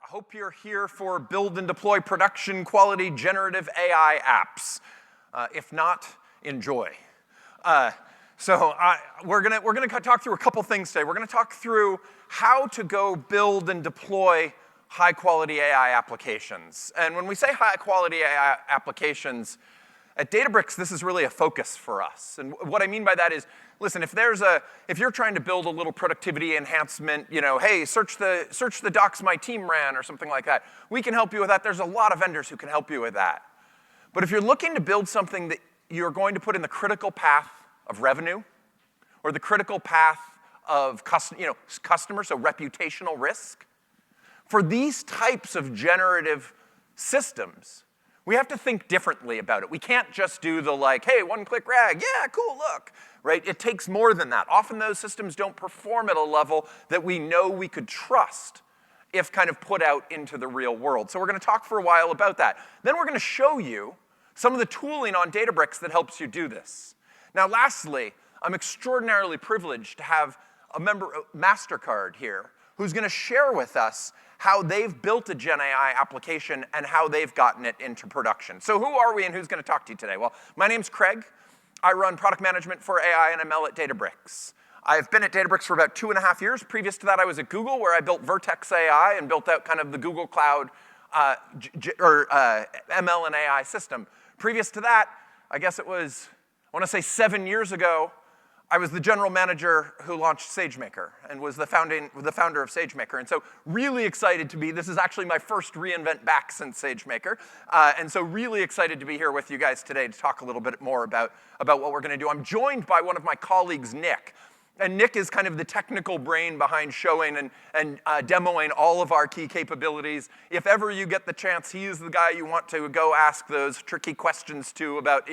I hope you're here for build and deploy production quality generative AI apps. If not, enjoy. We're gonna talk through a couple things today. We're gonna talk through how to go build and deploy high quality AI applications. And when we say high quality AI applications, at Databricks, this is really a focus for us. And what I mean by that is, listen, if you're trying to build a little productivity enhancement, hey, search the docs my team ran or something like that, we can help you with that. There's a lot of vendors who can help you with that. But if you're looking to build something that you're going to put in the critical path of revenue or the critical path of customer, so reputational risk, for these types of generative systems, we have to think differently about it. We can't just do the hey, one-click RAG, yeah, cool, look, right? It takes more than that. Often those systems don't perform at a level that we know we could trust if kind of put out into the real world. So we're gonna talk for a while about that. Then we're gonna show you some of the tooling on Databricks that helps you do this. Now lastly, I'm extraordinarily privileged to have a member of Mastercard here who's gonna share with us how they've built a Gen AI application and how they've gotten it into production. So who are we and who's gonna talk to you today? Well, my name's Craig. I run product management for AI and ML at Databricks. I've been at Databricks for about 2.5 years. Previous to that, I was at Google, where I built Vertex AI and built out kind of the Google Cloud ML and AI system. Previous to that, I guess it was, I wanna say 7 years ago, I was the general manager who launched SageMaker and was the founder of SageMaker. And so really excited to be, this is actually my first reInvent back since SageMaker. And so really excited to be here with you guys today to talk a little bit more about what we're gonna do. I'm joined by one of my colleagues, Nick. And Nick is kind of the technical brain behind showing and demoing all of our key capabilities. If ever you get the chance, he is the guy you want to go ask those tricky questions to about,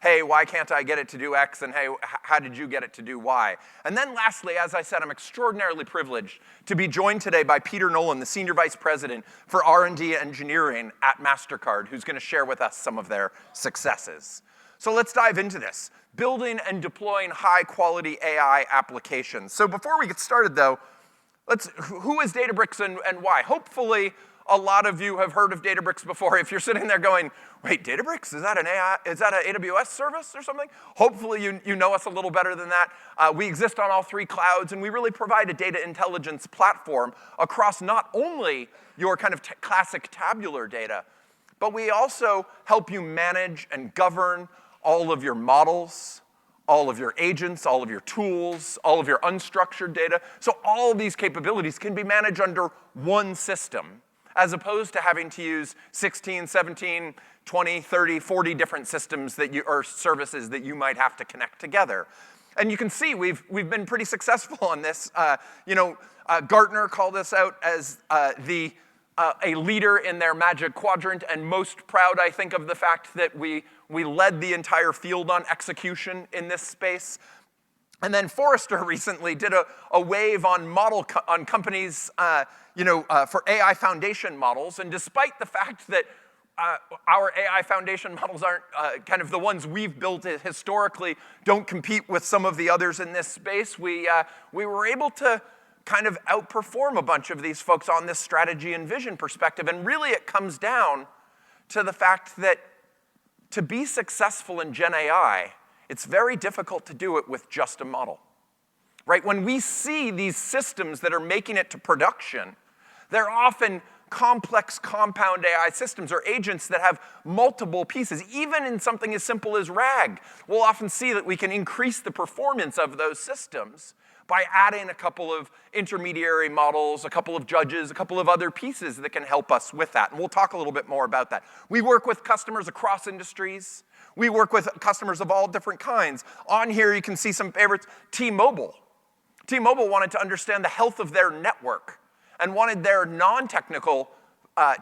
hey, why can't I get it to do X? And hey, how did you get it to do Y? And then lastly, as I said, I'm extraordinarily privileged to be joined today by Peter Nolan, the Senior Vice President for R&D Engineering at Mastercard, who's gonna share with us some of their successes. So let's dive into this. Building and deploying high-quality AI applications. So before we get started, though, who is Databricks and why? Hopefully, a lot of you have heard of Databricks before. If you're sitting there going, wait, Databricks? Is that an AWS service or something? Hopefully, you know us a little better than that. We exist on all 3 clouds, and we really provide a data intelligence platform across not only your kind of classic tabular data, but we also help you manage and govern all of your models, all of your agents, all of your tools, all of your unstructured data. So all of these capabilities can be managed under one system, as opposed to having to use 16, 17, 20, 30, 40 different systems or services that you might have to connect together. And you can see we've been pretty successful on this. Gartner called us out as a leader in their Magic Quadrant, and most proud, I think, of the fact that we led the entire field on execution in this space. And then Forrester recently did a wave on companies, for AI foundation models. And despite the fact that our AI foundation models aren't kind of the ones we've built historically, don't compete with some of the others in this space, we were able to kind of outperform a bunch of these folks on this strategy and vision perspective. And really it comes down to the fact that to be successful in Gen AI, it's very difficult to do it with just a model, right? When we see these systems that are making it to production, they're often complex compound AI systems or agents that have multiple pieces. Even in something as simple as RAG, we'll often see that we can increase the performance of those systems by adding a couple of intermediary models, a couple of judges, a couple of other pieces that can help us with that. And we'll talk a little bit more about that. We work with customers across industries. We work with customers of all different kinds. On here, you can see some favorites. T-Mobile. T-Mobile wanted to understand the health of their network and wanted their non-technical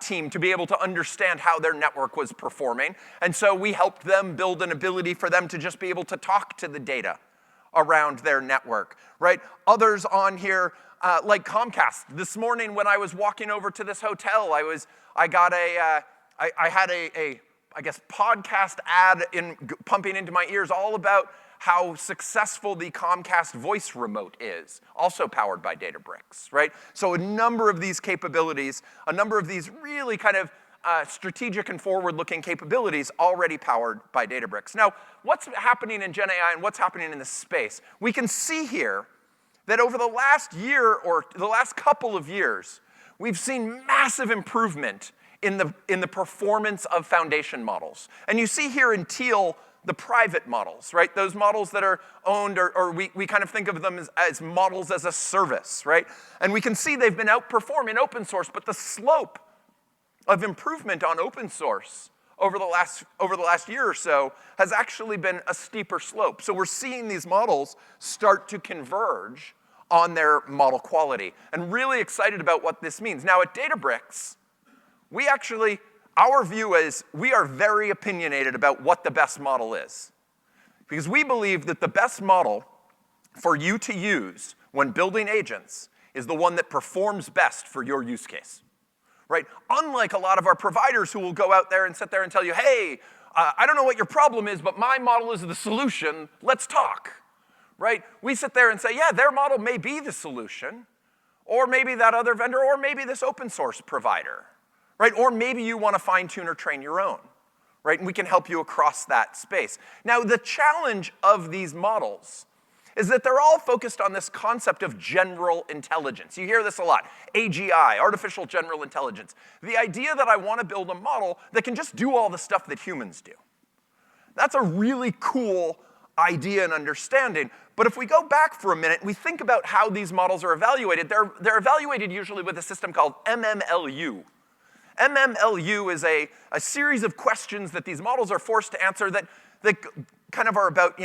team to be able to understand how their network was performing. And so we helped them build an ability for them to just be able to talk to the data around their network, right? Others on here, like Comcast. This morning when I was walking over to this hotel, I had a podcast ad pumping into my ears all about how successful the Comcast voice remote is, also powered by Databricks, right? So a number of these capabilities, a number of these really kind of strategic and forward-looking capabilities already powered by Databricks. Now, what's happening in Gen AI and what's happening in this space? We can see here that over the last year or the last couple of years, we've seen massive improvement in the performance of foundation models. And you see here in teal the private models, right? Those models that are owned, or we kind of think of them as models as a service, right? And we can see they've been outperforming open source, but the slope of improvement on open source over the last year or so has actually been a steeper slope. So we're seeing these models start to converge on their model quality, and really excited about what this means. Now at Databricks, our view is we are very opinionated about what the best model is. Because we believe that the best model for you to use when building agents is the one that performs best for your use case, right? Unlike a lot of our providers who will go out there and sit there and tell you, hey, I don't know what your problem is, but my model is the solution, let's talk, right? We sit there and say, yeah, their model may be the solution, or maybe that other vendor, or maybe this open source provider, right? Or maybe you want to fine-tune or train your own, right? And we can help you across that space. Now, the challenge of these models is that they're all focused on this concept of general intelligence. You hear this a lot, AGI, artificial general intelligence. The idea that I want to build a model that can just do all the stuff that humans do. That's a really cool idea and understanding. But if we go back for a minute, we think about how these models are evaluated. They're evaluated usually with a system called MMLU. MMLU is a series of questions that these models are forced to answer that kind of are about,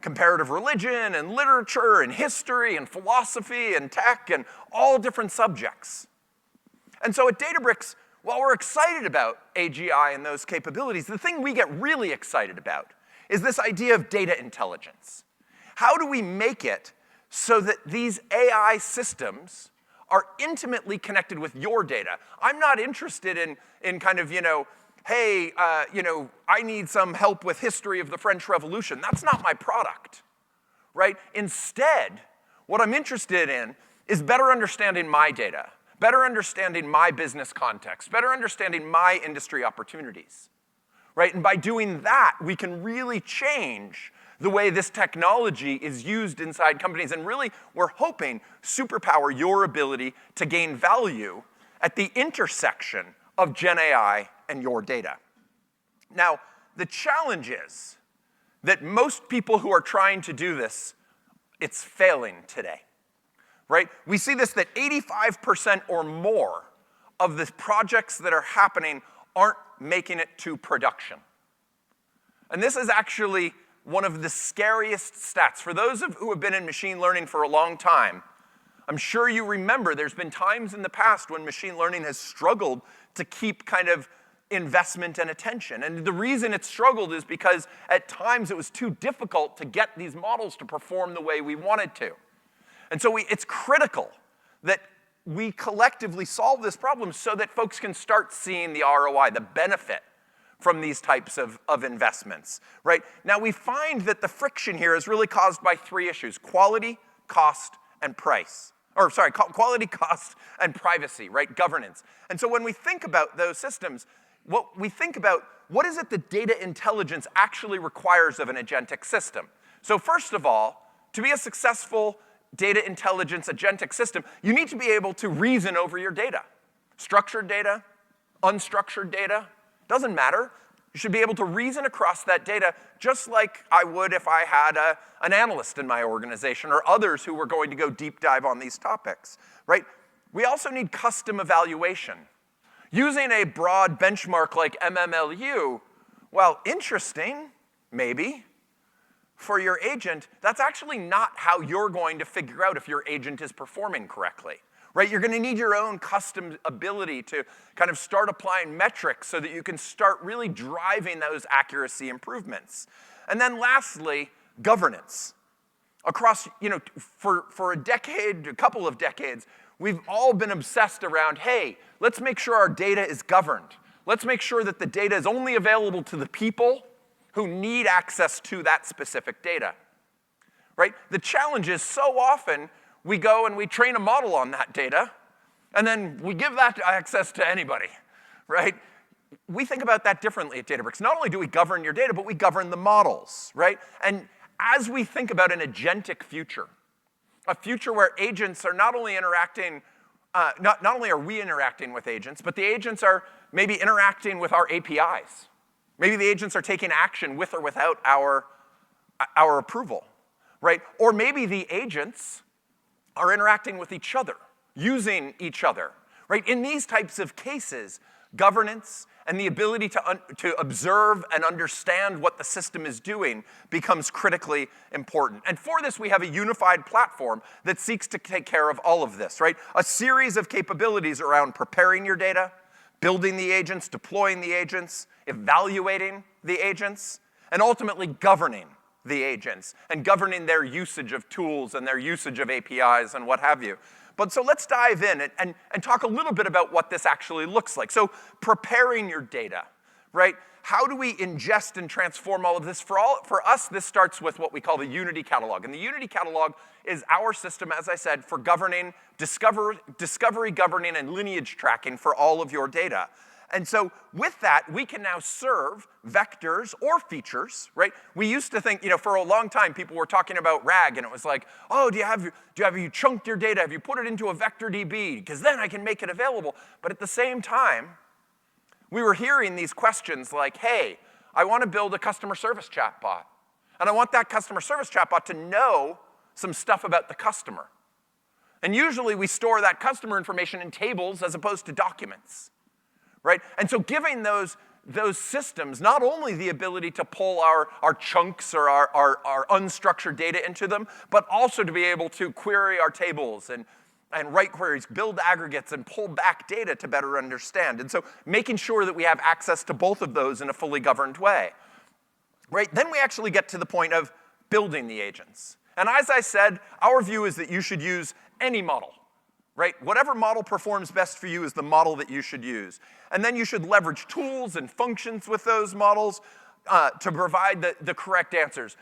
comparative religion and literature and history and philosophy and tech and all different subjects. And so at Databricks, while we're excited about AGI and those capabilities, the thing we get really excited about is this idea of data intelligence. How do we make it so that these AI systems are intimately connected with your data? I'm not interested in kind of, hey, I need some help with history of the French Revolution. That's not my product, right? Instead, what I'm interested in is better understanding my data, better understanding my business context, better understanding my industry opportunities, right? And by doing that, we can really change the way this technology is used inside companies, and really, we're hoping, superpower your ability to gain value at the intersection of Gen AI and your data. Now, the challenge is that most people who are trying to do this, it's failing today, right? We see this, that 85% or more of the projects that are happening aren't making it to production. And this is actually one of the scariest stats. For those who have been in machine learning for a long time, I'm sure you remember there's been times in the past when machine learning has struggled to keep kind of investment and attention. And the reason it struggled is because at times it was too difficult to get these models to perform the way we wanted to. And so it's critical that we collectively solve this problem so that folks can start seeing the ROI, the benefit from these types of investments, right? Now, we find that the friction here is really caused by three issues: quality, cost, and price. Or sorry, quality, cost, and privacy, right? Governance. And so when we think about those systems, what is it that data intelligence actually requires of an agentic system? So first of all, to be a successful data intelligence agentic system, you need to be able to reason over your data. Structured data, unstructured data, doesn't matter. You should be able to reason across that data just like I would if I had an analyst in my organization or others who were going to go deep dive on these topics, right? We also need custom evaluation. Using a broad benchmark like MMLU, well, interesting, maybe, for your agent, that's actually not how you're going to figure out if your agent is performing correctly. Right? You're going to need your own custom ability to kind of start applying metrics so that you can start really driving those accuracy improvements. And then lastly, governance. Across, for a decade, a couple of decades, we've all been obsessed around, hey, let's make sure our data is governed. Let's make sure that the data is only available to the people who need access to that specific data. right? The challenge is so often we go and we train a model on that data, and then we give that access to anybody, right? We think about that differently at Databricks. Not only do we govern your data, but we govern the models, right? And as we think about an agentic future, a future where agents are not only interacting, not only are we interacting with agents, but the agents are maybe interacting with our APIs. Maybe the agents are taking action with or without our approval, right? Or maybe the agents are interacting with each other, using each other, right? In these types of cases, governance and the ability to observe and understand what the system is doing becomes critically important. And for this, we have a unified platform that seeks to take care of all of this, right? A series of capabilities around preparing your data, building the agents, deploying the agents, evaluating the agents, and ultimately governing the agents and governing their usage of tools and their usage of APIs and what have you. But so let's dive in and talk a little bit about what this actually looks like. So preparing your data, right? How do we ingest and transform all of this? For us, this starts with what we call the Unity Catalog. And the Unity Catalog is our system, as I said, for governing, discovery governing, and lineage tracking for all of your data. And so with that, we can now serve vectors or features, right? We used to think, for a long time, people were talking about RAG, and it was like, oh, have you chunked your data? Have you put it into a vector DB? Because then I can make it available. But at the same time, we were hearing these questions like, hey, I want to build a customer service chatbot. And I want that customer service chatbot to know some stuff about the customer. And usually we store that customer information in tables as opposed to documents. Right? And so giving those systems not only the ability to pull our chunks or our unstructured data into them, but also to be able to query our tables and write queries, build aggregates, and pull back data to better understand. And so making sure that we have access to both of those in a fully governed way. Right? Then we actually get to the point of building the agents. And as I said, our view is that you should use any model. Right? Whatever model performs best for you is the model that you should use. And then you should leverage tools and functions with those models to provide the correct answers.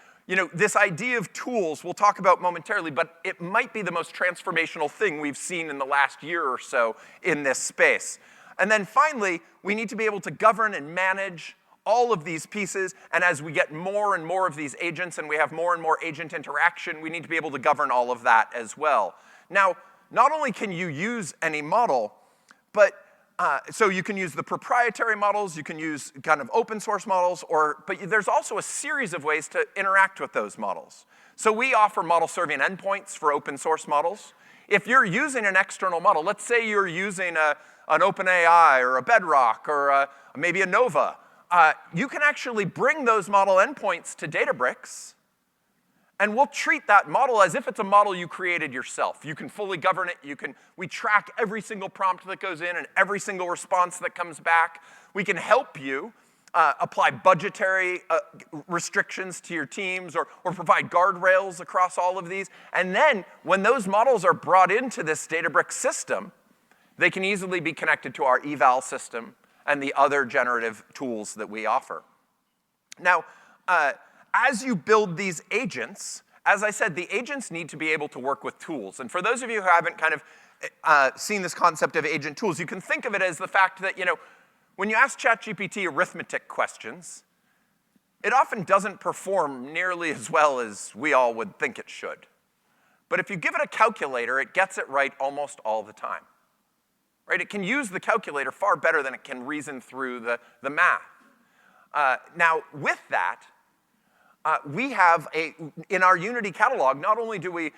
This idea of tools we'll talk about momentarily, but it might be the most transformational thing we've seen in the last year or so in this space. And then finally, we need to be able to govern and manage all of these pieces, and as we get more and more of these agents and we have more and more agent interaction, we need to be able to govern all of that as well. Now, not only can you use any model, but so you can use the proprietary models, you can use kind of open source models, but there's also a series of ways to interact with those models. So we offer model serving endpoints for open source models. If you're using an external model, let's say you're using an OpenAI or a Bedrock or maybe a Nova, you can actually bring those model endpoints to Databricks, and we'll treat that model as if it's a model you created yourself. You can fully govern it. We track every single prompt that goes in and every single response that comes back. We can help you apply budgetary restrictions to your teams or provide guardrails across all of these. And then when those models are brought into this Databricks system, they can easily be connected to our eval system and the other generative tools that we offer. Now, as you build these agents, as I said, the agents need to be able to work with tools. And for those of you who haven't kind of seen this concept of agent tools, you can think of it as the fact that, when you ask ChatGPT arithmetic questions, it often doesn't perform nearly as well as we all would think it should. But if you give it a calculator, it gets it right almost all the time. Right? It can use the calculator far better than it can reason through the math. Now, with that, we have in our Unity catalog, not only do we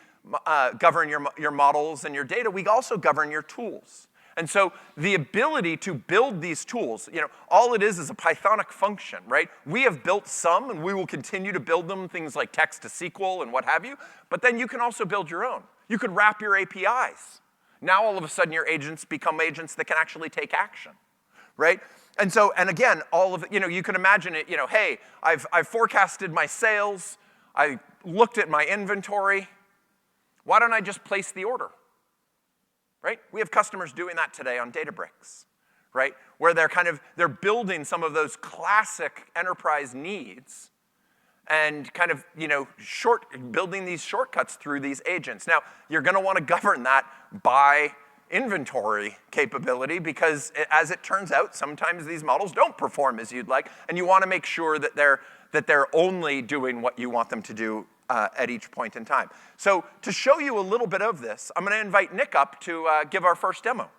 govern your models and your data, we also govern your tools. And so the ability to build these tools, all it is a Pythonic function, right? We have built some, and we will continue to build them, things like text to SQL and what have you, but then you can also build your own. You could wrap your APIs. Now all of a sudden your agents become agents that can actually take action, right? And so, and again, all of it, you can imagine it, hey, I've forecasted my sales, I looked at my inventory, why don't I just place the order, right? We have customers doing that today on Databricks, right? Where they're building some of those classic enterprise needs, and kind of, building these shortcuts through these agents. Now, you're going to want to govern that by inventory capability because, as it turns out, sometimes these models don't perform as you'd like, and you want to make sure that they're only doing what you want them to do at each point in time. So to show you a little bit of this, I'm going to invite Nick up to give our first demo.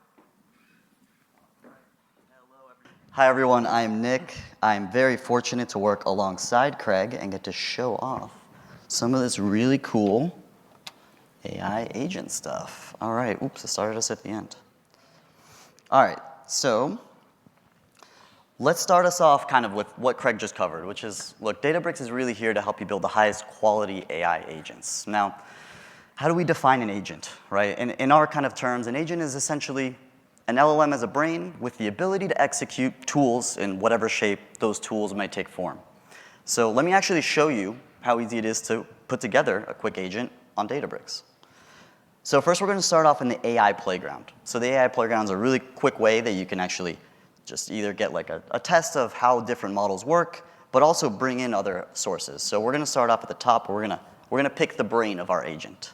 Hi everyone, I'm Nick. I'm very fortunate to work alongside Craig and get to show off some of this really cool AI agent stuff. All right, oops, I started us at the end. All right, so let's start us off kind of with what Craig just covered, which is, look, Databricks is really here to help you build the highest quality AI agents. Now, how do we define an agent, right? In our kind of terms, an agent is essentially an LLM as a brain with the ability to execute tools in whatever shape those tools might take form. So let me actually show you how easy it is to put together a quick agent on Databricks. So first we're going to start off in the AI playground. So the AI playground is a really quick way that you can actually just either get like a test of how different models work, but also bring in other sources. So we're going to start off at the top. We're going to pick the brain of our agent.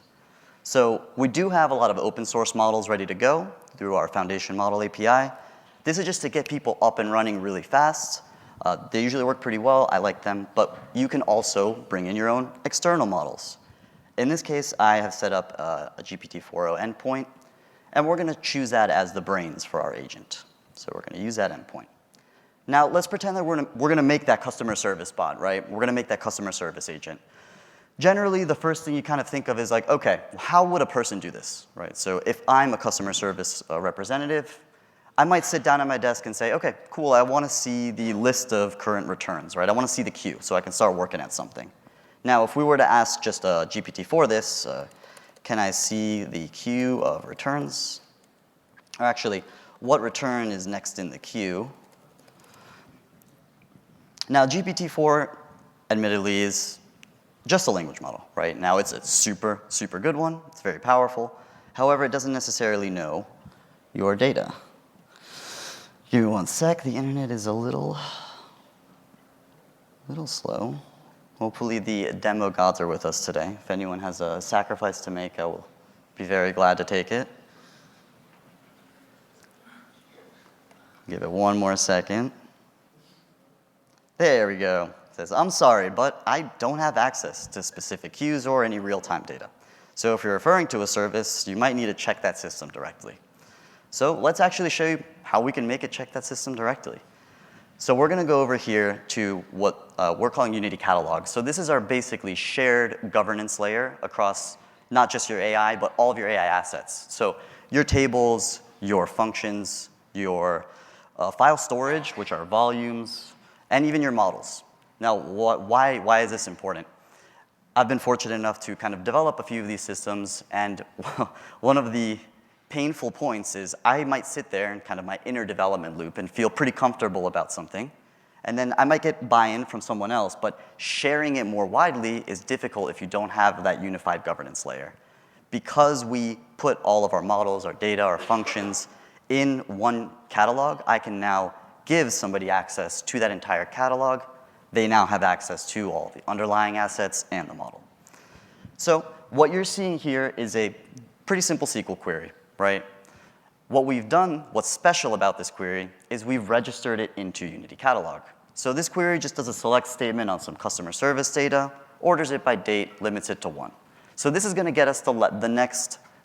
So we do have a lot of open source models ready to go through our foundation model API. This is just to get people up and running really fast. They usually work pretty well. I like them. But you can also bring in your own external models. In this case, I have set up a GPT-4o endpoint, and we're going to choose that as the brains for our agent. So we're going to use that endpoint. Now, let's pretend that we're going to make that customer service bot, right? We're going to make that customer service agent. Generally, the first thing you kind of think of is like, okay, how would a person do this, right? So if I'm a customer service representative, I might sit down at my desk and say, okay, cool, I want to see the list of current returns, right? I want to see the queue so I can start working at something. Now, if we were to ask just a GPT-4 this, can I see the queue of returns? Or actually, what return is next in the queue? Now, GPT-4, admittedly, is just a language model, right? Now, it's a super, super good one. It's very powerful. However, it doesn't necessarily know your data. Give me one sec. The internet is a little slow. Hopefully, the demo gods are with us today. If anyone has a sacrifice to make, I will be very glad to take it. Give it one more second. There we go. It says, I'm sorry, but I don't have access to specific queues or any real-time data. So if you're referring to a service, you might need to check that system directly. So let's actually show you how we can make it check that system directly. So we're going to go over here to what we're calling Unity Catalog. So this is our basically shared governance layer across not just your AI, but all of your AI assets. So your tables, your functions, your file storage, which are volumes, and even your models. Now, why is this important? I've been fortunate enough to kind of develop a few of these systems, and one of the painful points is I might sit there in kind of my inner development loop and feel pretty comfortable about something, and then I might get buy-in from someone else, but sharing it more widely is difficult if you don't have that unified governance layer. Because we put all of our models, our data, our functions in one catalog, I can now give somebody access to that entire catalog. They now have access to all the underlying assets and the model. So what you're seeing here is a pretty simple SQL query, right? What we've done, what's special about this query, is we've registered it into Unity Catalog. So this query just does a select statement on some customer service data, orders it by date, limits it to 1. So this is going to get us the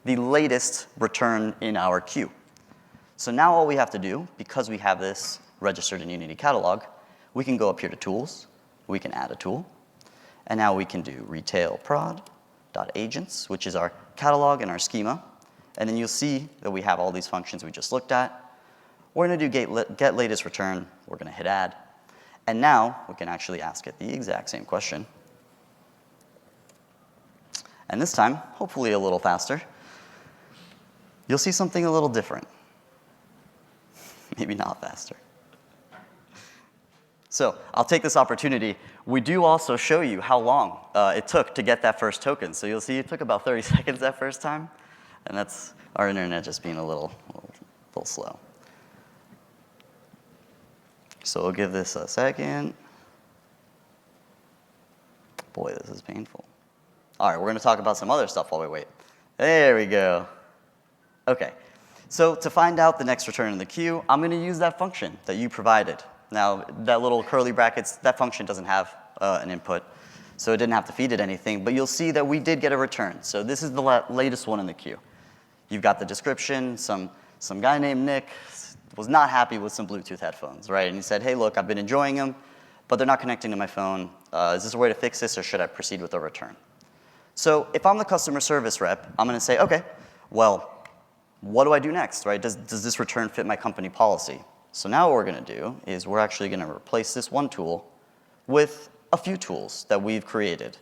latest return in our queue. So now all we have to do, because we have this registered in Unity Catalog, we can go up here to Tools, we can add a tool, and now we can do retail prod.agents, which is our catalog and our schema. And then you'll see that we have all these functions we just looked at. We're going to do get latest return. We're going to hit add. And now we can actually ask it the exact same question. And this time, hopefully a little faster, you'll see something a little different. Maybe not faster. So I'll take this opportunity. We do also show you how long it took to get that first token. So you'll see it took about 30 seconds that first time. And that's our internet just being a little slow. So we'll give this a second. Boy, this is painful. All right, we're going to talk about some other stuff while we wait. There we go. OK, so to find out the next return in the queue, I'm going to use that function that you provided. Now, that little curly brackets, that function doesn't have an input, so it didn't have to feed it anything. But you'll see that we did get a return. So this is the latest one in the queue. You've got the description. Some guy named Nick was not happy with some Bluetooth headphones, right? And he said, hey, look, I've been enjoying them, but they're not connecting to my phone. Is this a way to fix this, or should I proceed with a return? So if I'm the customer service rep, I'm going to say, OK, well, what do I do next, right? Does this return fit my company policy? So now what we're going to do is we're actually going to replace this one tool with a few tools that we've created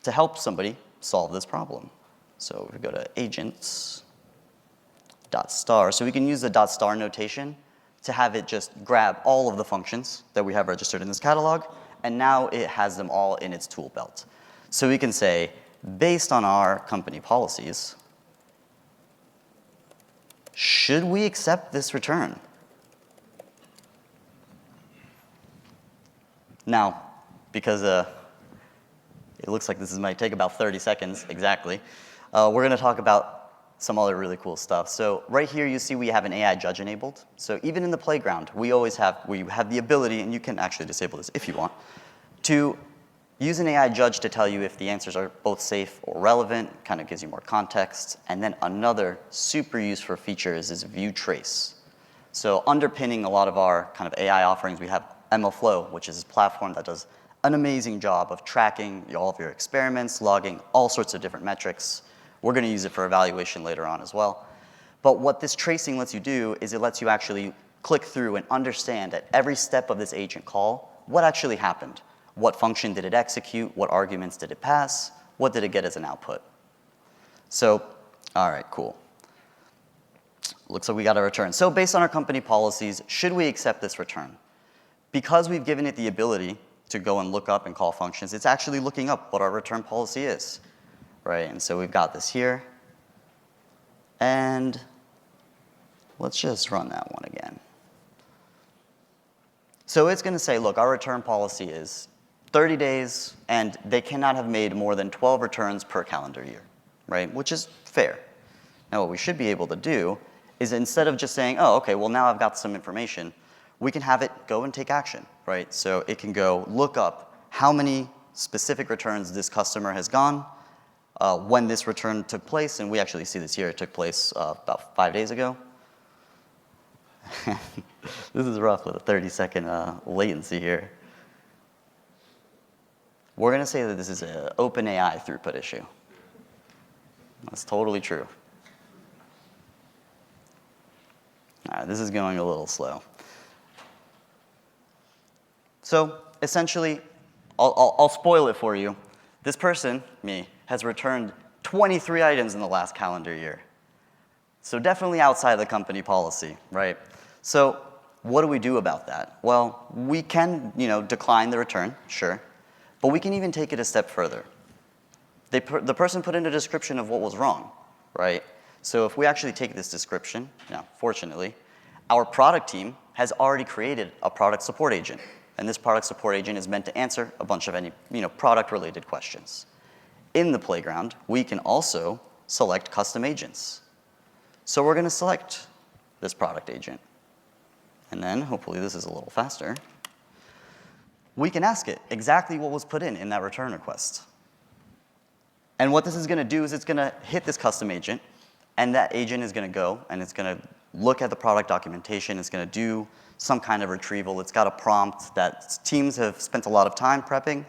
to help somebody solve this problem. So we go to agents.star. So we can use the .star notation to have it just grab all of the functions that we have registered in this catalog, and now it has them all in its tool belt. So we can say, based on our company policies, should we accept this return? Now, because it looks like this might take about 30 seconds exactly, we're going to talk about some other really cool stuff. So right here, you see we have an AI judge enabled. So even in the playground, we have the ability, and you can actually disable this if you want, to use an AI judge to tell you if the answers are both safe or relevant, kind of gives you more context. And then another super useful feature is this view trace. So underpinning a lot of our kind of AI offerings, we have MLflow, which is this platform that does an amazing job of tracking all of your experiments, logging all sorts of different metrics. We're going to use it for evaluation later on as well. But what this tracing lets you do is it lets you actually click through and understand at every step of this agent call what actually happened. What function did it execute? What arguments did it pass? What did it get as an output? So, all right, cool. Looks like we got a return. So based on our company policies, should we accept this return? Because we've given it the ability to go and look up and call functions, it's actually looking up what our return policy is, right? And so we've got this here. And let's just run that one again. So it's going to say, look, our return policy is 30 days, and they cannot have made more than 12 returns per calendar year, right? Which is fair. Now, what we should be able to do is instead of just saying, oh, OK, well, now I've got some information, we can have it go and take action, right? So it can go look up how many specific returns this customer has gone, when this return took place. And we actually see this here. It took place about 5 days ago. This is rough with a 30-second latency here. We're going to say that this is an OpenAI throughput issue. That's totally true. All right, this is going a little slow. So essentially, I'll spoil it for you. This person, me, has returned 23 items in the last calendar year. So definitely outside of the company policy, right? So what do we do about that? Well, we can, decline the return, sure. But we can even take it a step further. The person put in a description of what was wrong, right? So if we actually take this description, now, fortunately, our product team has already created a product support agent. And this product support agent is meant to answer a bunch of any product-related questions. In the playground, we can also select custom agents. So we're going to select this product agent. And then, hopefully this is a little faster, we can ask it exactly what was put in that return request. And what this is going to do is it's going to hit this custom agent, and that agent is going to go, and it's going to look at the product documentation. It's going to do some kind of retrieval. It's got a prompt that teams have spent a lot of time prepping,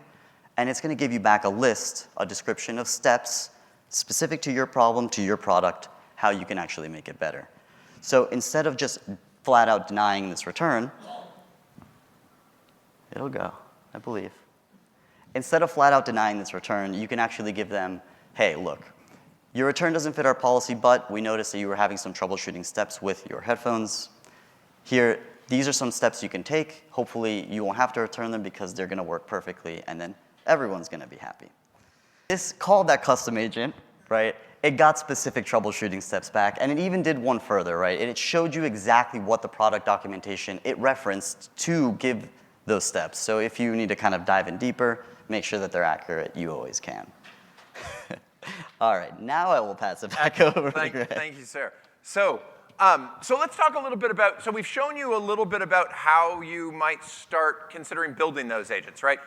and it's going to give you back a list, a description of steps specific to your problem, to your product, how you can actually make it better. So instead of just flat out denying this return, it'll go, I believe. Instead of flat out denying this return, you can actually give them, hey, look, your return doesn't fit our policy, but we noticed that you were having some troubleshooting steps with your headphones. Here, these are some steps you can take. Hopefully, you won't have to return them because they're going to work perfectly, and then everyone's going to be happy. This called that custom agent, right? It got specific troubleshooting steps back, and it even did one further, right? And it showed you exactly what the product documentation it referenced to give those steps. So if you need to kind of dive in deeper, make sure that they're accurate, you always can. All right, now I will pass it back over to Greg. Thank you, sir. So let's talk a little bit about, so we've shown you a little bit about how you might start considering building those agents, right?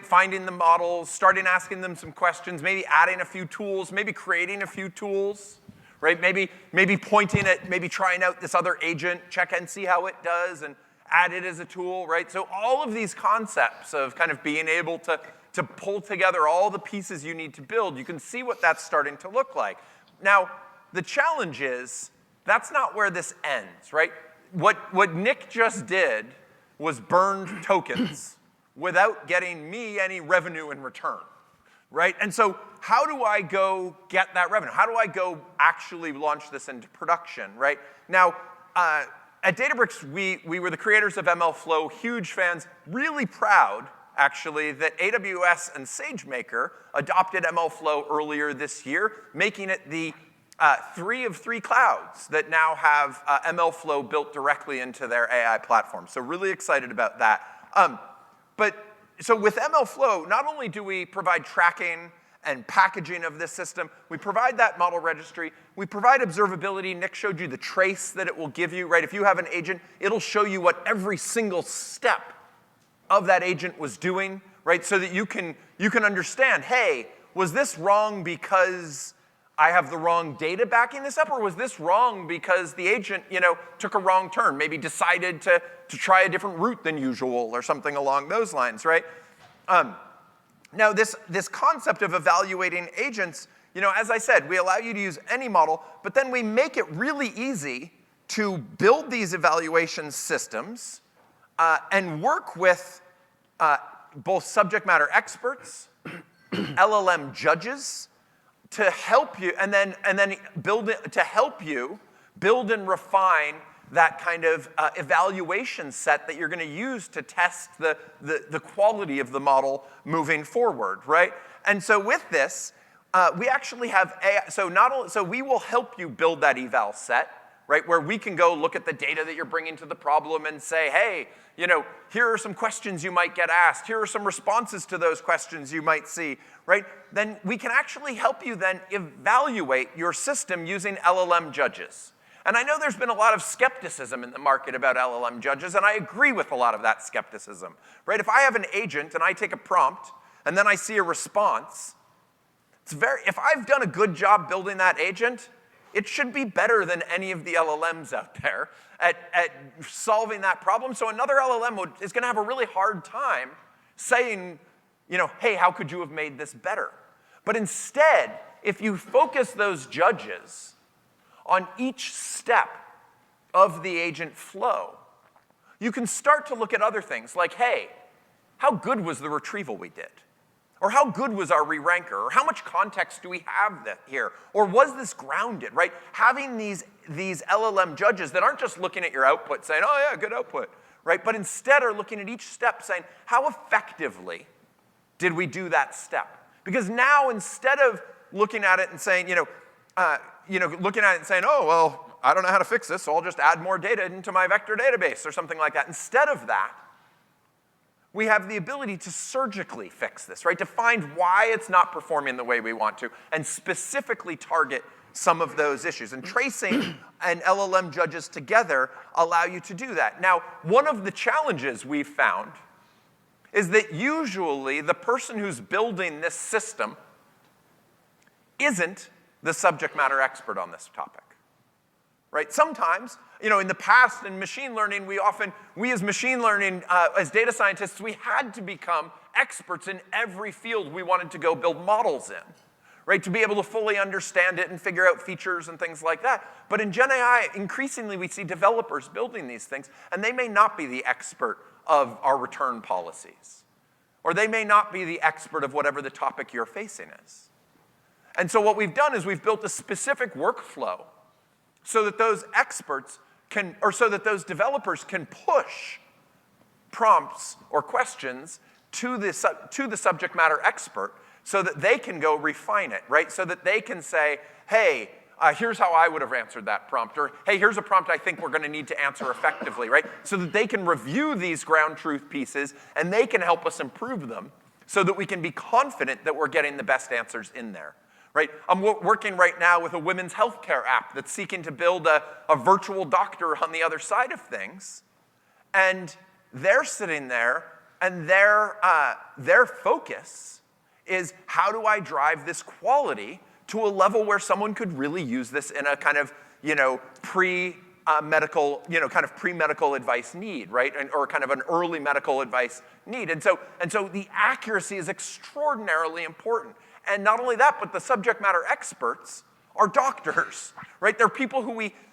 Finding the models, starting asking them some questions, maybe adding a few tools, maybe creating a few tools, right? Maybe pointing at, maybe trying out this other agent, check and see how it does, and add it as a tool, right? So all of these concepts of kind of being able to pull together all the pieces you need to build, you can see what that's starting to look like. Now, the challenge is, that's not where this ends, right? What Nick just did was burned tokens without getting me any revenue in return, right? And so how do I go get that revenue? How do I go actually launch this into production, right? Now, at Databricks, we were the creators of MLflow, huge fans, really proud, actually, that AWS and SageMaker adopted MLflow earlier this year, making it the 3 of 3 clouds that now have MLflow built directly into their AI platform. So really excited about that. So with MLflow, not only do we provide tracking and packaging of this system, we provide that model registry, we provide observability. Nick showed you the trace that it will give you, right? If you have an agent, it'll show you what every single step of that agent was doing, right? So that you can understand, hey, was this wrong because I have the wrong data backing this up, or was this wrong because the agent, took a wrong turn, maybe decided to try a different route than usual or something along those lines, right? Now, this concept of evaluating agents, as I said, we allow you to use any model, but then we make it really easy to build these evaluation systems and work with both subject matter experts, LLM judges, to help you, and then to help you build and refine that kind of evaluation set that you're going to use to test the quality of the model moving forward, right? And so with this, we actually have AI. So we will help you build that eval set, right? Where we can go look at the data that you're bringing to the problem and say, hey, here are some questions you might get asked. Here are some responses to those questions you might see, right? Then we can actually help you then evaluate your system using LLM judges. And I know there's been a lot of skepticism in the market about LLM judges, and I agree with a lot of that skepticism, right? If I have an agent and I take a prompt and then I see a response, if I've done a good job building that agent, it should be better than any of the LLMs out there at solving that problem. So another LLM is going to have a really hard time saying, hey, how could you have made this better? But instead, if you focus those judges on each step of the agent flow, you can start to look at other things like, hey, how good was the retrieval we did? Or how good was our re-ranker? Or how much context do we have here? Or was this grounded, right? Having these LLM judges that aren't just looking at your output saying, oh yeah, good output, right? But instead are looking at each step saying, how effectively did we do that step? Because now instead of looking at it and saying, looking at it and saying, oh, well, I don't know how to fix this, so I'll just add more data into my vector database or something like that. Instead of that, we have the ability to surgically fix this, right? To find why it's not performing the way we want to and specifically target some of those issues. And tracing and LLM judges together allow you to do that. Now, one of the challenges we've found is that usually the person who's building this system isn't the subject matter expert on this topic, right? Sometimes, in the past in machine learning, we as machine learning, as data scientists, we had to become experts in every field we wanted to go build models in, right? To be able to fully understand it and figure out features and things like that. But in Gen AI, increasingly we see developers building these things, and they may not be the expert of our return policies, or they may not be the expert of whatever the topic you're facing is. And so what we've done is we've built a specific workflow so that those experts so that those developers can push prompts or questions to the subject matter expert so that they can go refine it, right? So that they can say, hey, here's how I would have answered that prompt, or hey, here's a prompt I think we're going to need to answer effectively, right? So that they can review these ground truth pieces and they can help us improve them so that we can be confident that we're getting the best answers in there, right? I'm working right now with a women's healthcare app that's seeking to build a virtual doctor on the other side of things, and they're sitting there, and their focus is, how do I drive this quality to a level where someone could really use this in a kind of, pre-medical, kind of pre-medical advice need, right? Or kind of an early medical advice need. And so the accuracy is extraordinarily important. And not only that, but the subject matter experts are doctors, right? They're people who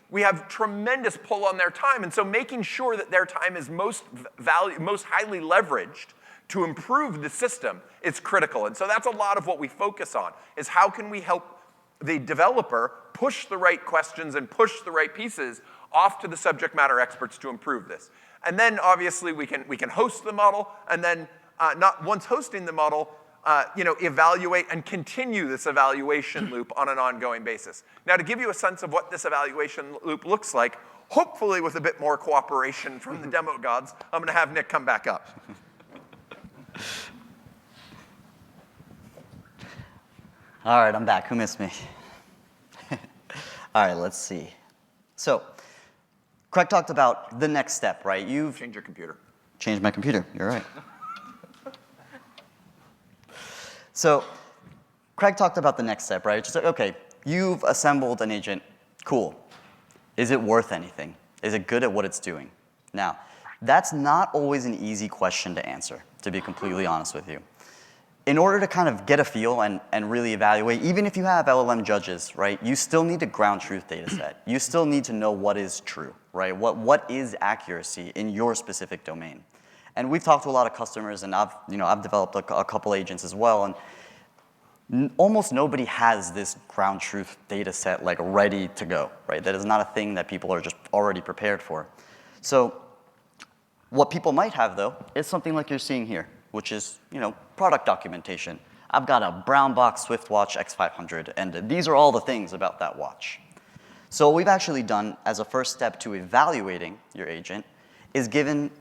we have tremendous pull on their time. And so making sure that their time is most highly leveraged to improve the system is critical. And so that's a lot of what we focus on, is how can we help the developer push the right questions and push the right pieces off to the subject matter experts to improve this. And then obviously we can host the model, and then not once hosting the model, evaluate and continue this evaluation loop on an ongoing basis. Now, to give you a sense of what this evaluation loop looks like, hopefully with a bit more cooperation from the demo gods, I'm going to have Nick come back up. All right, I'm back. Who missed me? All right, let's see. So, Craig talked about the next step, right? You've Change your computer. changed my computer. You're right. So, Craig talked about the next step, right? Just like, okay, you've assembled an agent. Cool. Is it worth anything? Is it good at what it's doing? Now, that's not always an easy question to answer, to be completely honest with you. In order to kind of get a feel and really evaluate, even if you have LLM judges, right, you still need a ground truth data set. You still need to know what is true, right? What is accuracy in your specific domain? And we've talked to a lot of customers, and I've developed a couple agents as well, and almost nobody has this ground truth data set like ready to go, right? That is not a thing that people are just already prepared for. So what people might have, though, is something like you're seeing here, which is, product documentation. I've got a brown box SwiftWatch X500, and these are all the things about that watch. So what we've actually done as a first step to evaluating your agent is given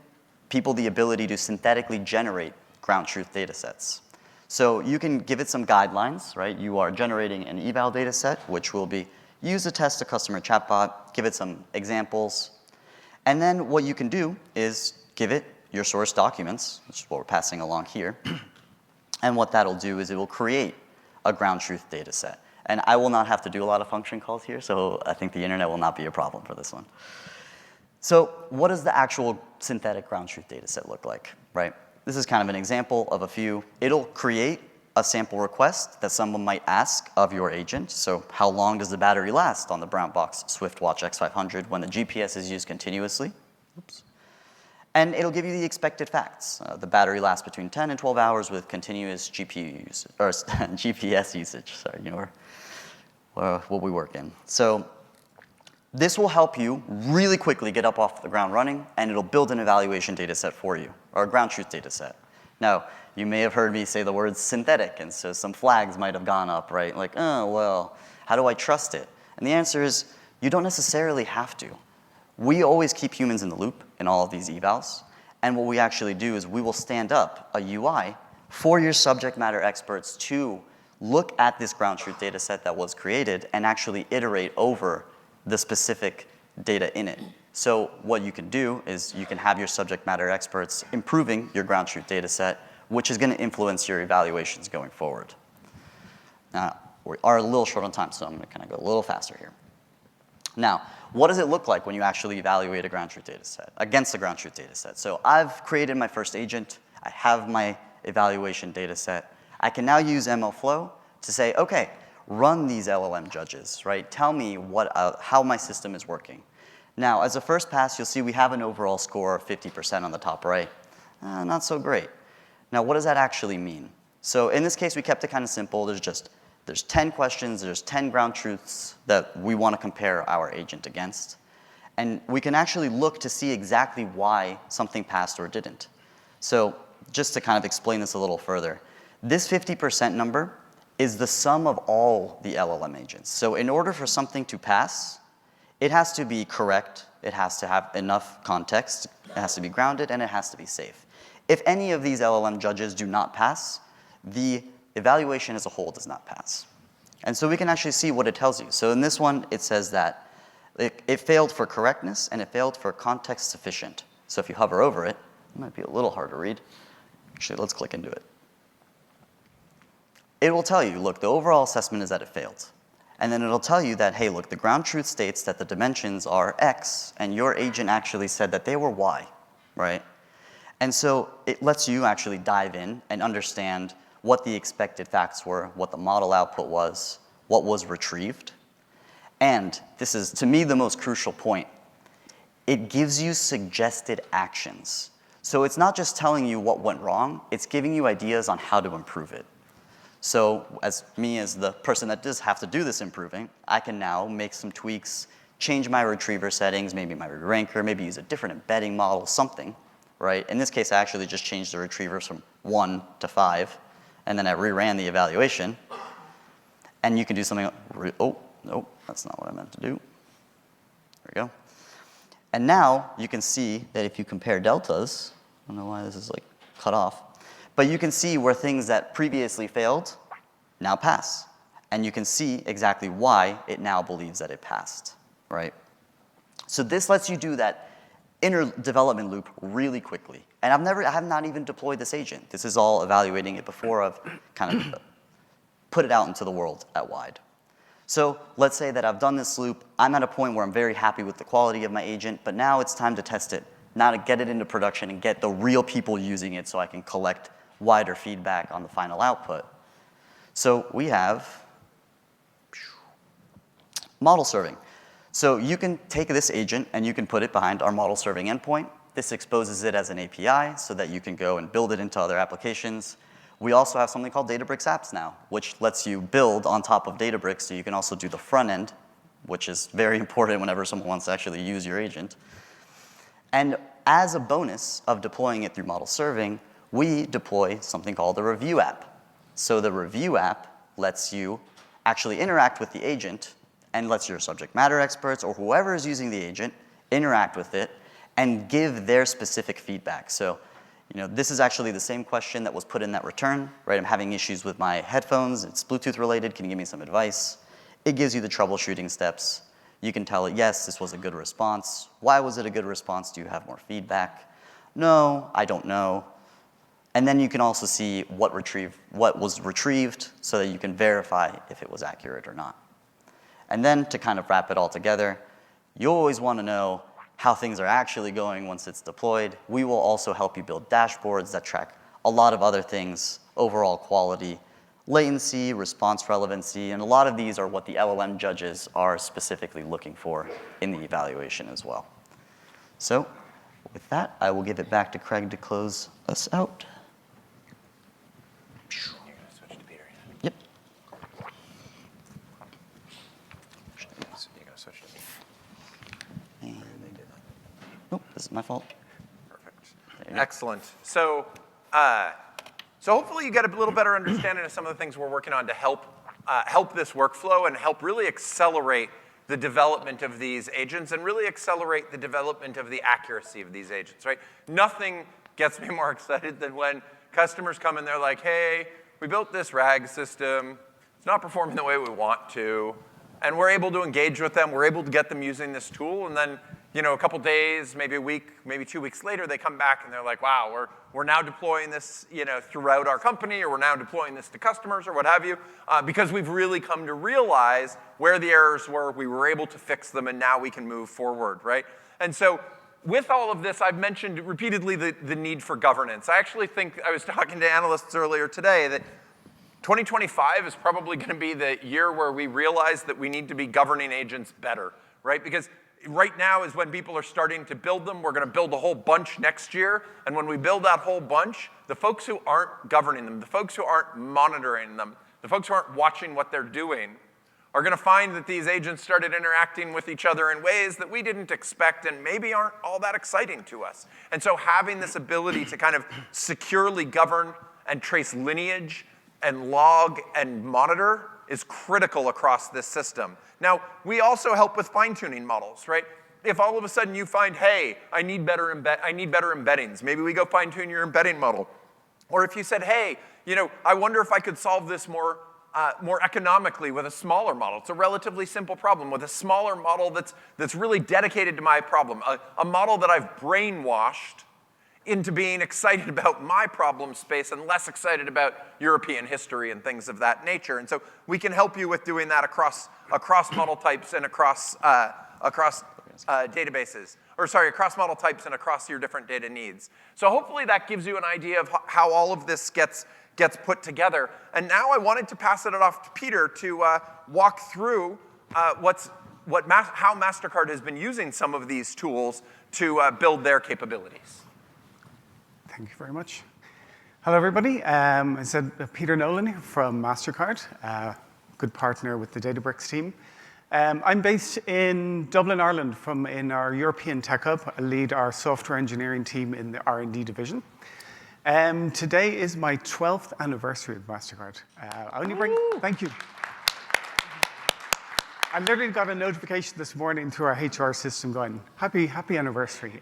people the ability to synthetically generate ground truth data sets. So you can give it some guidelines, right? You are generating an eval data set, which will be use to test a customer chatbot, give it some examples, and then what you can do is give it your source documents, which is what we're passing along here. And what that'll do is it will create a ground truth data set. And I will not have to do a lot of function calls here, so I think the internet will not be a problem for this one. So what does the actual synthetic ground truth data set look like, right? This is kind of an example of a few. It'll create a sample request that someone might ask of your agent. So how long does the battery last on the brown box SwiftWatch X500 when the GPS is used continuously? Oops. And it'll give you the expected facts. The battery lasts between 10 and 12 hours with continuous GPU use, or GPS usage. Sorry, what we work in. So this will help you really quickly get up off the ground running, and it'll build an evaluation data set for you, or a ground truth data set. Now, you may have heard me say the word synthetic, and so some flags might have gone up, right? Like, oh, well, how do I trust it? And the answer is, you don't necessarily have to. We always keep humans in the loop in all of these evals, and what we actually do is we will stand up a UI for your subject matter experts to look at this ground truth data set that was created and actually iterate over the specific data in it. So what you can do is you can have your subject matter experts improving your ground truth data set, which is going to influence your evaluations going forward. Now, we are a little short on time, so I'm going to kind of go a little faster here. Now, what does it look like when you actually evaluate a ground truth data set against a ground truth data set? So I've created my first agent. I have my evaluation data set. I can now use MLflow to say, okay, run these LLM judges, right? Tell me how my system is working. Now, as a first pass, you'll see we have an overall score of 50% on the top right. Not so great. Now, what does that actually mean? So in this case, we kept it kind of simple. There's 10 questions, there's 10 ground truths that we want to compare our agent against. And we can actually look to see exactly why something passed or didn't. So just to kind of explain this a little further, this 50% number is the sum of all the LLM agents. So in order for something to pass, it has to be correct, it has to have enough context, it has to be grounded, and it has to be safe. If any of these LLM judges do not pass, the evaluation as a whole does not pass. And so we can actually see what it tells you. So in this one, it says that it failed for correctness and it failed for context sufficient. So if you hover over it, it might be a little hard to read. Actually, let's click into it. It will tell you, look, the overall assessment is that it failed. And then it'll tell you that, hey, look, the ground truth states that the dimensions are X, and your agent actually said that they were Y, right? And so it lets you actually dive in and understand what the expected facts were, what the model output was, what was retrieved. And this is, to me, the most crucial point. It gives you suggested actions. So it's not just telling you what went wrong, it's giving you ideas on how to improve it. So as the person that does have to do this improving, I can now make some tweaks, change my retriever settings, maybe my re-ranker, maybe use a different embedding model, something, right? In this case, I actually just changed the retrievers from 1 to 5, and then I reran the evaluation. And you can do something, oh, no, that's not what I meant to do. There we go. And now you can see that if you compare deltas, I don't know why this is like cut off, but you can see where things that previously failed now pass. And you can see exactly why it now believes that it passed, right? So this lets you do that inner development loop really quickly. And I have not even deployed this agent. This is all evaluating it before I've kind of put it out into the world at wide. So let's say that I've done this loop. I'm at a point where I'm very happy with the quality of my agent, but now it's time to test it, now to get it into production and get the real people using it so I can collect wider feedback on the final output. So we have model serving. So you can take this agent and you can put it behind our model serving endpoint. This exposes it as an API so that you can go and build it into other applications. We also have something called Databricks apps now, which lets you build on top of Databricks so you can also do the front end, which is very important whenever someone wants to actually use your agent. And as a bonus of deploying it through model serving, we deploy something called the review app. So the review app lets you actually interact with the agent and lets your subject matter experts or whoever is using the agent interact with it and give their specific feedback. So, this is actually the same question that was put in that return, right? I'm having issues with my headphones. It's Bluetooth related. Can you give me some advice? It gives you the troubleshooting steps. You can tell it, yes, this was a good response. Why was it a good response? Do you have more feedback? No, I don't know. And then you can also see what was retrieved so that you can verify if it was accurate or not. And then to kind of wrap it all together, you always want to know how things are actually going once it's deployed. We will also help you build dashboards that track a lot of other things, overall quality, latency, response relevancy, and a lot of these are what the LLM judges are specifically looking for in the evaluation as well. So with that, I will give it back to Craig to close us out. You're going to switch to Peter. Yep. You're going to switch to me. And, nope, this is my fault. Perfect. Excellent. So hopefully you get a little better understanding of some of the things we're working on to help this workflow and help really accelerate the development of these agents and really accelerate the development of the accuracy of these agents, right? Nothing gets me more excited than when customers come and they're like, hey, we built this RAG system. It's not performing the way we want to. And we're able to engage with them. We're able to get them using this tool. And then, a couple days, maybe a week, maybe 2 weeks later, they come back and they're like, wow, we're now deploying this, throughout our company, or we're now deploying this to customers, or what have you, because we've really come to realize where the errors were. We were able to fix them, and now we can move forward, right? And so with all of this, I've mentioned repeatedly the need for governance. I actually think, I was talking to analysts earlier today, that 2025 is probably going to be the year where we realize that we need to be governing agents better, right? Because right now is when people are starting to build them. We're going to build a whole bunch next year. And when we build that whole bunch, the folks who aren't governing them, the folks who aren't monitoring them, the folks who aren't watching what they're doing are going to find that these agents started interacting with each other in ways that we didn't expect and maybe aren't all that exciting to us. And so having this ability to kind of securely govern and trace lineage and log and monitor is critical across this system. Now, we also help with fine-tuning models, right? If all of a sudden you find, hey, I need better embeddings, maybe we go fine-tune your embedding model. Or if you said, hey, I wonder if I could solve this more economically with a smaller model. It's a relatively simple problem with a smaller model that's really dedicated to my problem, a model that I've brainwashed into being excited about my problem space and less excited about European history and things of that nature. And so we can help you with doing that across model types and across databases, across model types and across your different data needs. So hopefully that gives you an idea of how all of this gets put together. And now I wanted to pass it off to Peter to walk through how Mastercard has been using some of these tools to build their capabilities. Thank you very much. Hello, everybody. I said Peter Nolan from Mastercard, good partner with the Databricks team. I'm based in Dublin, Ireland, in our European Tech Hub. I lead our software engineering team in the R&D division. Today is my 12th anniversary of Mastercard. Thank you. I literally got a notification this morning through our HR system going, happy anniversary.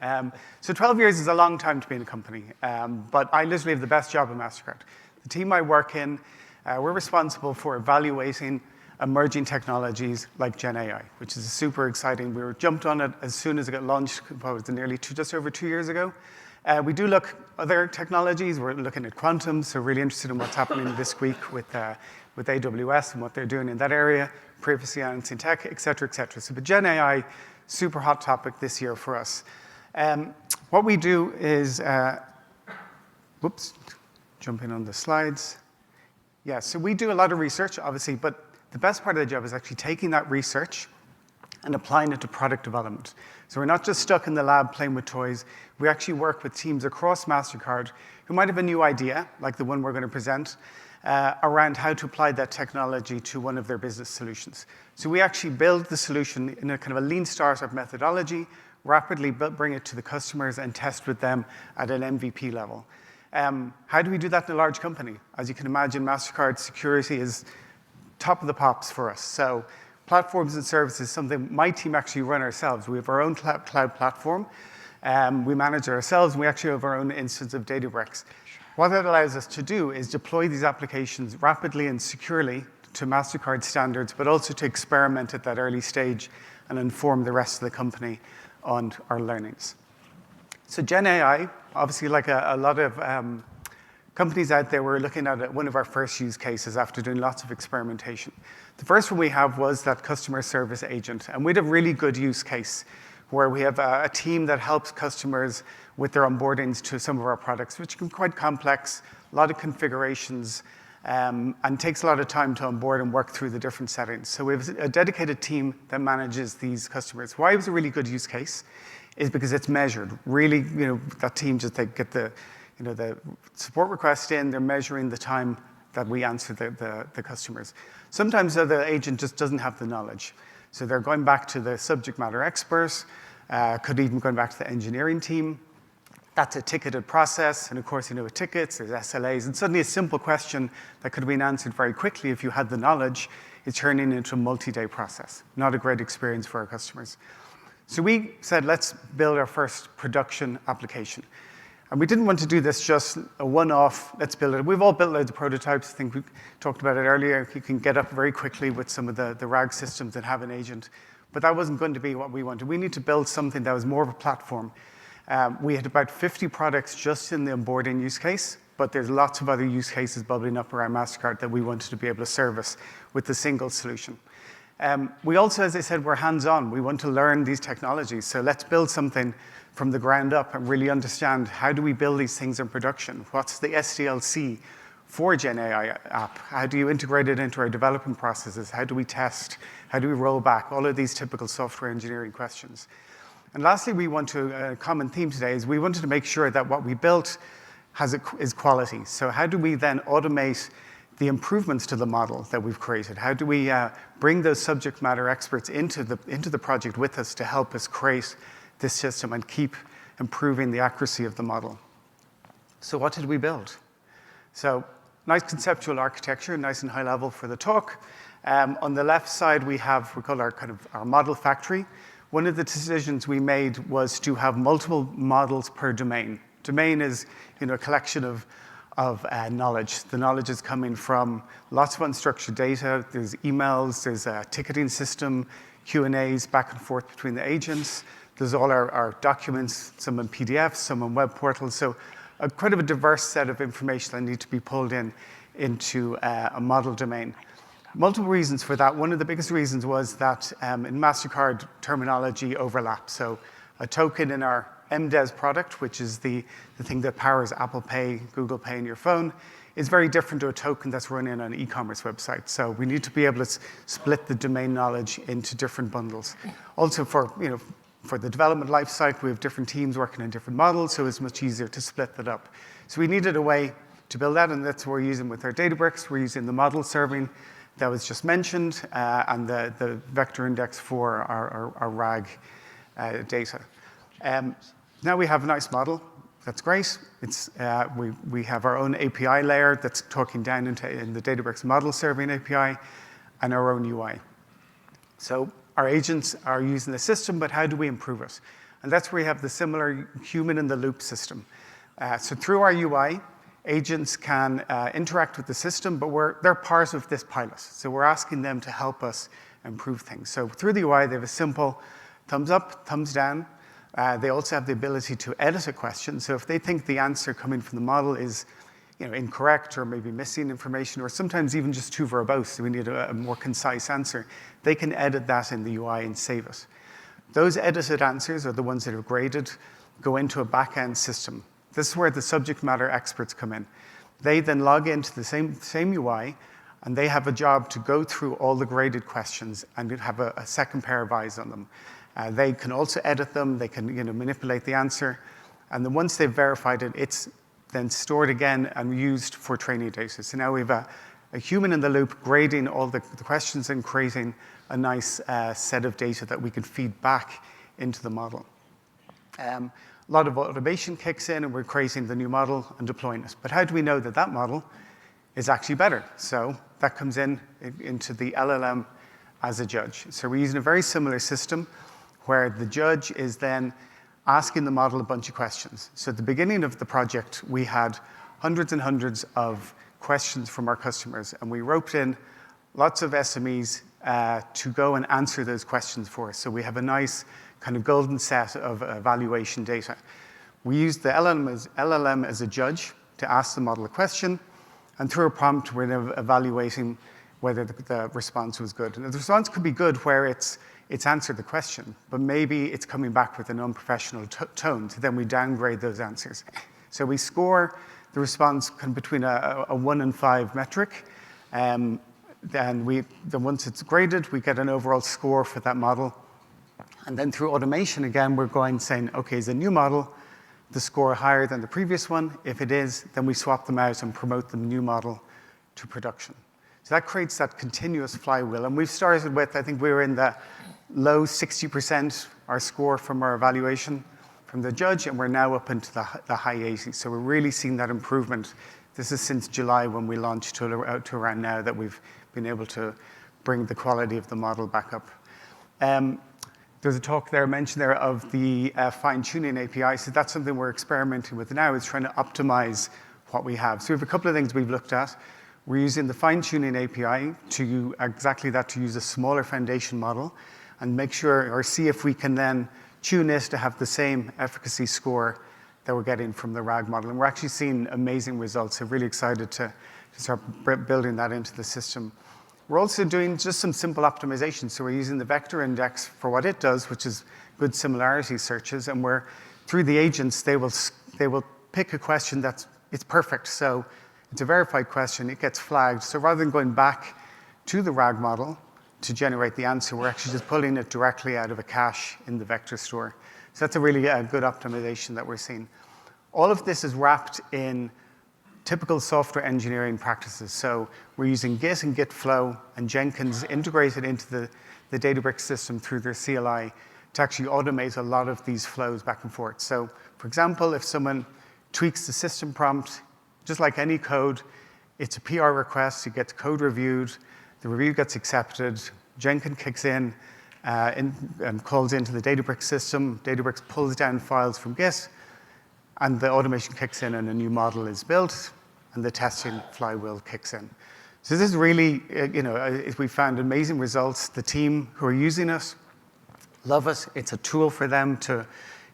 So 12 years is a long time to be in a company, but I literally have the best job at Mastercard. The team I work in, we're responsible for evaluating emerging technologies like Gen AI, which is super exciting. We were jumped on it as soon as it got launched, just over 2 years ago. We do look at other technologies. We're looking at quantum, so really interested in what's happening this week with AWS and what they're doing in that area, privacy and tech, et cetera, et cetera. So, but Gen AI, super hot topic this year for us. What we do is, jumping on the slides. Yeah, so we do a lot of research, obviously, but the best part of the job is actually taking that research and applying it to product development. So we're not just stuck in the lab playing with toys. We actually work with teams across Mastercard who might have a new idea, like the one we're going to present, around how to apply that technology to one of their business solutions. So we actually build the solution in a kind of a lean startup methodology, rapidly bring it to the customers and test with them at an MVP level. How do we do that in a large company? As you can imagine, Mastercard security is top of the pops for us. So platforms and services, something my team actually run ourselves. We have our own cloud platform. We manage it ourselves, and we actually have our own instance of Databricks. What that allows us to do is deploy these applications rapidly and securely to Mastercard standards, but also to experiment at that early stage and inform the rest of the company on our learnings. So Gen AI, obviously like a lot of companies out there, we're looking at one of our first use cases after doing lots of experimentation. The first one we have was that customer service agent, and we had a really good use case where we have a team that helps customers with their onboardings to some of our products, which can be quite complex, a lot of configurations, and takes a lot of time to onboard and work through the different settings. So we have a dedicated team that manages these customers. Why it was a really good use case is because it's measured. Really, that team just, they get the support request in, they're measuring the time that we answer the customers. Sometimes the agent just doesn't have the knowledge. So they're going back to the subject matter experts, could even going back to the engineering team. That's a ticketed process, and of course, with tickets, there's SLAs, and suddenly a simple question that could have been answered very quickly if you had the knowledge is turning into a multi-day process. Not a great experience for our customers. So we said, let's build our first production application. And we didn't want to do this just a one-off, let's build it. We've all built loads of prototypes. I think we talked about it earlier. You can get up very quickly with some of the RAG systems that have an agent. But that wasn't going to be what we wanted. We need to build something that was more of a platform. We had about 50 products just in the onboarding use case, but there's lots of other use cases bubbling up around Mastercard that we wanted to be able to service with the single solution. We also, as I said, we're hands-on. We want to learn these technologies. So let's build something from the ground up and really understand how do we build these things in production? What's the SDLC for Gen AI app? How do you integrate it into our development processes? How do we test? How do we roll back? All of these typical software engineering questions. And lastly, a common theme today is we wanted to make sure that what we built is quality. So how do we then automate the improvements to the model that we've created? How do we bring those subject matter experts into the project with us to help us create this system and keep improving the accuracy of the model? So what did we build? So nice conceptual architecture, nice and high level for the talk. On the left side, we call our model factory. One of the decisions we made was to have multiple models per domain. Domain is a collection of knowledge. The knowledge is coming from lots of unstructured data. There's emails, there's a ticketing system, Q&As back and forth between the agents. There's all our documents, some in PDFs, some on web portals. So quite of a diverse set of information that need to be pulled into a model domain. Multiple reasons for that. One of the biggest reasons was that in Mastercard terminology overlap. So a token in our MDES product, which is the thing that powers Apple Pay, Google Pay, and your phone, is very different to a token that's running on an e-commerce website. So we need to be able to split the domain knowledge into different bundles. Also for the development lifecycle, we have different teams working on different models, so it's much easier to split that up. So we needed a way to build that, and that's what we're using with our Databricks. We're using the model serving that was just mentioned, and the vector index for our RAG data. Now we have a nice model. That's great. We have our own API layer that's talking down in the Databricks model serving API and our own UI. So our agents are using the system, but how do we improve it? And that's where we have the similar human-in-the-loop system. So through our UI, agents can interact with the system, but they're part of this pilot. So we're asking them to help us improve things. So through the UI, they have a simple thumbs up, thumbs down. They also have the ability to edit a question. So if they think the answer coming from the model is incorrect or maybe missing information, or sometimes even just too verbose, so we need a more concise answer, they can edit that in the UI and save it. Those edited answers are the ones that are graded, go into a back-end system. This is where the subject matter experts come in. They then log into the same UI, and they have a job to go through all the graded questions and have a second pair of eyes on them. They can also edit them. They can manipulate the answer. And then once they've verified it, it's then stored again and used for training data. So now we have a human in the loop grading all the questions and creating a nice set of data that we can feed back into the model. A lot of automation kicks in, and we're creating the new model and deploying it. But how do we know that that model is actually better? So that comes into the LLM as a judge. So we're using a very similar system where the judge is then asking the model a bunch of questions. So at the beginning of the project, we had hundreds and hundreds of questions from our customers, and we roped in lots of SMEs to go and answer those questions for us. So we have a nice kind of golden set of evaluation data. We used the LLM as a judge to ask the model a question, and through a prompt, we're now evaluating whether the response was good. And the response could be good where it's answered the question, but maybe it's coming back with an unprofessional tone, so then we downgrade those answers. So we score the response between a 1 and 5 metric, then once it's graded, we get an overall score for that model. And then through automation, again, we're saying, okay, is a new model the score higher than the previous one? If it is, then we swap them out and promote the new model to production. So that creates that continuous flywheel. And we've started with, I think we were in the low 60%, our score from our evaluation from the judge, and we're now up into the high 80s. So we're really seeing that improvement. This is since July when we launched to around now that we've been able to bring the quality of the model back up. There's a talk there, mentioned there, of the fine-tuning API. So that's something we're experimenting with now, is trying to optimize what we have. So we have a couple of things we've looked at. We're using the fine-tuning API to exactly that, to use a smaller foundation model and make sure or see if we can then tune this to have the same efficacy score that we're getting from the RAG model. And we're actually seeing amazing results. So really excited to start building that into the system. We're also doing just some simple optimization. So we're using the vector index for what it does, which is good similarity searches. And through the agents, they will pick a question it's perfect. So it's a verified question. It gets flagged. So rather than going back to the RAG model to generate the answer, we're actually just pulling it directly out of a cache in the vector store. So that's a really good optimization that we're seeing. All of this is wrapped in typical software engineering practices. So we're using Git and Git flow and Jenkins integrated into the Databricks system through their CLI to actually automate a lot of these flows back and forth. So for example, if someone tweaks the system prompt, just like any code, it's a PR request, it gets code reviewed, the review gets accepted, Jenkins kicks in and calls into the Databricks system, Databricks pulls down files from Git, and the automation kicks in and a new model is built, and the testing flywheel kicks in. So this is really, we found amazing results. The team who are using it love it. It's a tool for them to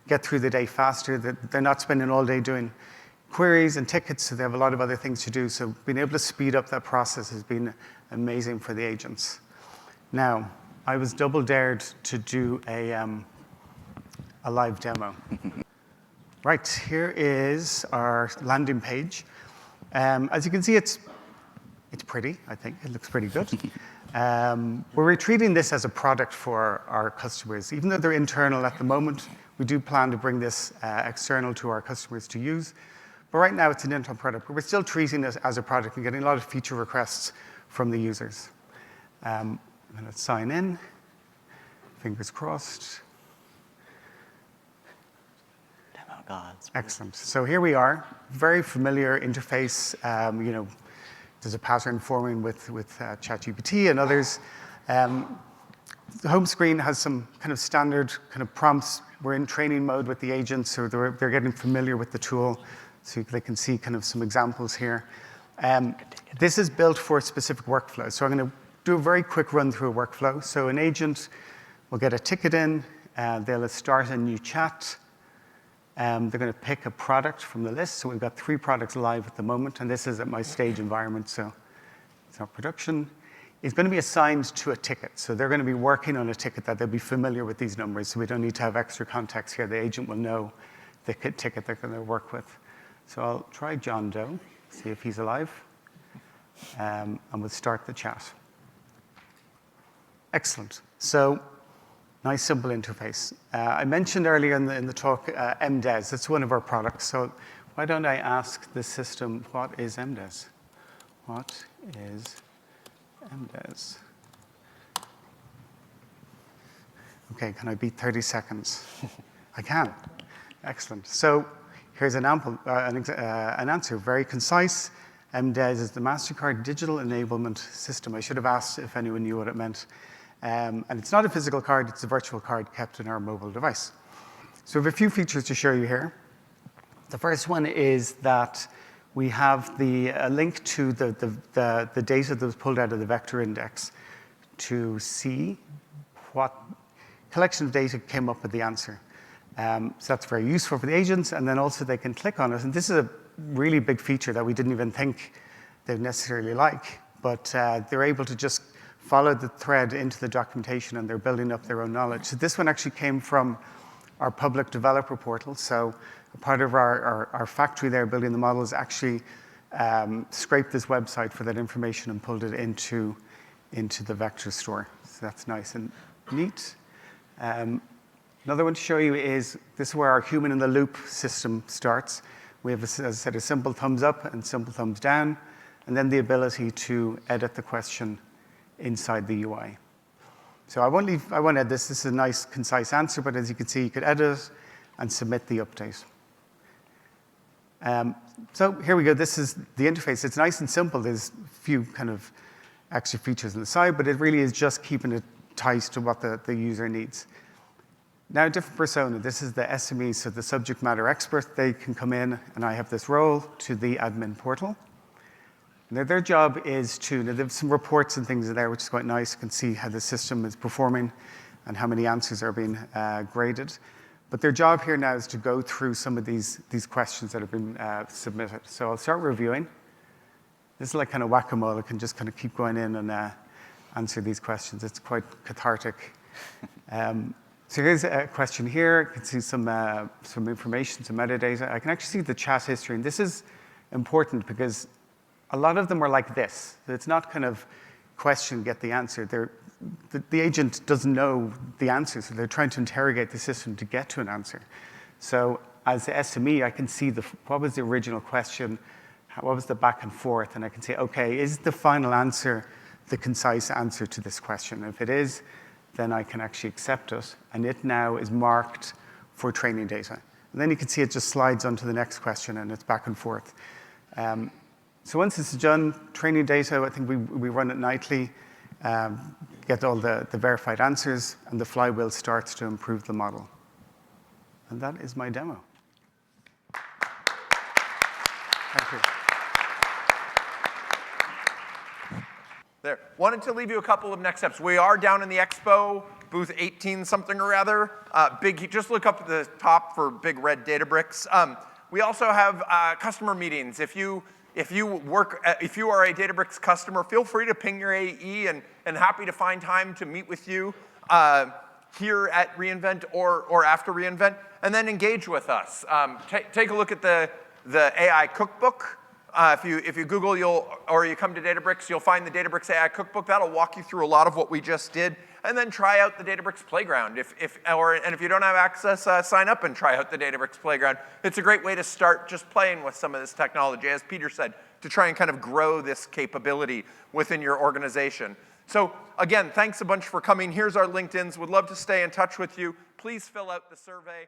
get through the day faster. They're not spending all day doing queries and tickets, so they have a lot of other things to do. So being able to speed up that process has been amazing for the agents. Now, I was double dared to do a live demo. Right, here is our landing page. As you can see, it's pretty, I think. It looks pretty good. We're treating this as a product for our customers. Even though they're internal at the moment, we do plan to bring this external to our customers to use. But right now, it's an internal product. But we're still treating this as a product and getting a lot of feature requests from the users. And let's sign in. Fingers crossed. Demo gods. Excellent. So here we are. Very familiar interface. There's a pattern forming with ChatGPT and others. The home screen has some kind of standard kind of prompts. We're in training mode with the agents, so they're getting familiar with the tool, so they can see kind of some examples here. This is built for specific workflows. So I'm going to do a very quick run through a workflow. So an agent will get a ticket in. They'll start a new chat. They're going to pick a product from the list. So we've got 3 products live at the moment, and this is at my stage environment, so it's not production. It's going to be assigned to a ticket. So they're going to be working on a ticket that they'll be familiar with these numbers, so we don't need to have extra context here. The agent will know the ticket they're going to work with. So I'll try John Doe, see if he's alive, and we'll start the chat. Excellent. So nice, simple interface. I mentioned earlier in the talk MDES. It's one of our products. So why don't I ask the system, what is MDES? What is MDES? OK, can I beat 30 seconds? I can. Excellent. So here's an answer, very concise. MDES is the Mastercard Digital Enablement System. I should have asked if anyone knew what it meant. And it's not a physical card, it's a virtual card kept in our mobile device. So we have a few features to show you here. The first one is that we have the link to the data that was pulled out of the vector index to see what collection of data came up with the answer. So that's very useful for the agents, and then also they can click on it. And this is a really big feature that we didn't even think they'd necessarily like, but they're able to just follow the thread into the documentation, and they're building up their own knowledge. So this one actually came from our public developer portal. So part of our factory there building the models actually scraped this website for that information and pulled it into the vector store. So that's nice and neat. Another one to show you is this is where our human in the loop system starts. We have, as I said, a simple thumbs up and simple thumbs down, and then the ability to edit the question inside the UI. So I won't edit this. This is a nice, concise answer, but as you can see, you could edit it and submit the update. So here we go. This is the interface. It's nice and simple. There's a few kind of extra features on the side, but it really is just keeping it tight to what the user needs. Now, different persona. This is the SME, so the subject matter expert. They can come in, and I have this role to the admin portal. Now, their job is there's some reports and things in there, which is quite nice. You can see how the system is performing and how many answers are being graded. But their job here now is to go through some of these questions that have been submitted. So I'll start reviewing. This is like kind of whack-a-mole. I can just kind of keep going in and answer these questions. It's quite cathartic. So here's a question here. You can see some information, some metadata. I can actually see the chat history. And this is important because a lot of them are like this. It's not kind of question, get the answer. The agent doesn't know the answer, so they're trying to interrogate the system to get to an answer. So as the SME, I can see what was the original question, what was the back and forth, and I can say, OK, is the final answer the concise answer to this question? If it is, then I can actually accept it, and it now is marked for training data. And then you can see it just slides onto the next question, and it's back and forth. So once it's done, training data, I think we run it nightly, get all the verified answers, and the flywheel starts to improve the model. And that is my demo. Thank you. There. Wanted to leave you a couple of next steps. We are down in the expo, booth 18 something or other. Just look up at the top for big red Databricks. We also have customer meetings. If you are a Databricks customer, feel free to ping your AE and happy to find time to meet with you here at reInvent or after reInvent, and then engage with us. Take a look at the AI cookbook. If you Google or you come to Databricks, you'll find the Databricks AI cookbook. That'll walk you through a lot of what we just did. And then try out the Databricks Playground. And if you don't have access, sign up and try out the Databricks Playground. It's a great way to start just playing with some of this technology, as Peter said, to try and kind of grow this capability within your organization. So again, thanks a bunch for coming. Here's our LinkedIns. Would love to stay in touch with you. Please fill out the survey.